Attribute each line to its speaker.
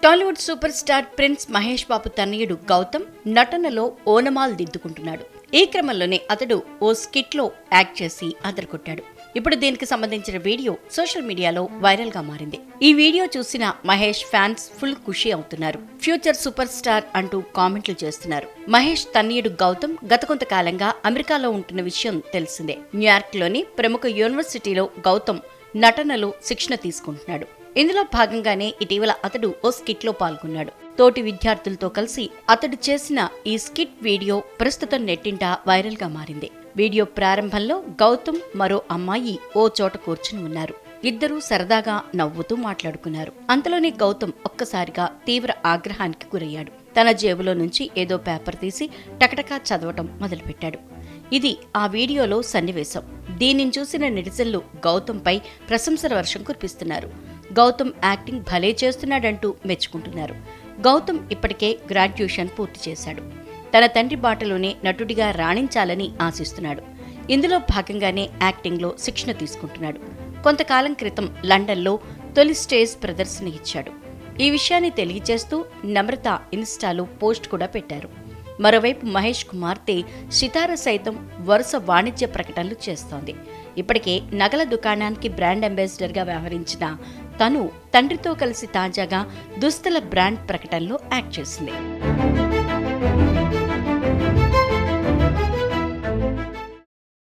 Speaker 1: Tollywood super star prince Mahesh Babu తనయుడు గౌతమ్ నటనలో ఓనమాలు దిద్దుకుంటున్నాడు. ఈ క్రమంలోనే అతడు ఓ స్కిట్ లో యాక్ట్ చేసి అదరగొట్టాడు. ఇప్పుడు దీనికి సంబంధించిన వీడియో సోషల్ మీడియాలో వైరల్ గా మారింది. ఈ వీడియో చూసిన మహేష్ ఫ్యాన్స్ ఫుల్ ఖుషి అవుతున్నారు. ఫ్యూచర్ సూపర్ స్టార్ అంటూ కామెంట్లు చేస్తున్నారు. మహేష్ తనయుడు గౌతమ్ గత కొంతకాలంగా అమెరికాలో ఉంటున్న విషయం తెలిసిందే. న్యూయార్క్ లోని ప్రముఖ యూనివర్సిటీలో గౌతమ్ నటనలో శిక్షణ తీసుకుంటున్నాడు. ఇందులో భాగంగానే ఇటీవల అతడు ఓ స్కిట్ లో పాల్గొన్నాడు. తోటి విద్యార్థులతో కలిసి అతడు చేసిన ఈ స్కిట్ వీడియో ప్రస్తుతం నెట్టింట వైరల్ గా మారింది. వీడియో ప్రారంభంలో గౌతమ్ మరో అమ్మాయి ఓ చోట కూర్చుని ఉన్నారు. ఇద్దరూ సరదాగా నవ్వుతూ మాట్లాడుకున్నారు. అంతలోనే గౌతమ్ ఒక్కసారిగా తీవ్ర ఆగ్రహానికి గురయ్యాడు. తన జేబులో నుంచి ఏదో పేపర్ తీసి టకటకా చదవటం మొదలుపెట్టాడు. ఇది ఆ వీడియోలో సన్నివేశం. దీనిని చూసిన నెటిజన్లు గౌతమ్ పై ప్రశంసల వర్షం కురిపిస్తున్నారు. గౌతమ్ యాక్టింగ్ భలే చేస్తున్నాడంటూ మెచ్చుకుంటున్నారు. గౌతమ్ ఇప్పటికే గ్రాడ్యుయేషన్ పూర్తి చేశాడు. తన తండ్రి బాటలోనే నటుడిగా రాణించాలని ఆశిస్తున్నాడు. ఇందులో భాగంగానే యాక్టింగ్లో శిక్షణ తీసుకుంటున్నాడు. కొంతకాలం క్రితం లండన్లో తొలి స్టేజ్ ప్రదర్శన ఇచ్చాడు. ఈ విషయాన్ని తెలియజేస్తూ నమ్రత ఇన్స్టాలో పోస్ట్ కూడా పెట్టారు. మరోవైపు మహేష్ కుమార్తె సితార సైతం వరుస వాణిజ్య ప్రకటనలు చేస్తోంది. ఇప్పటికే నగల దుకాణానికి బ్రాండ్ అంబాసిడర్గా వ్యవహరించిన తను తండ్రితో కలిసి తాజాగా దుస్తుల బ్రాండ్ ప్రకటనలో యాక్ట్ చేసింది.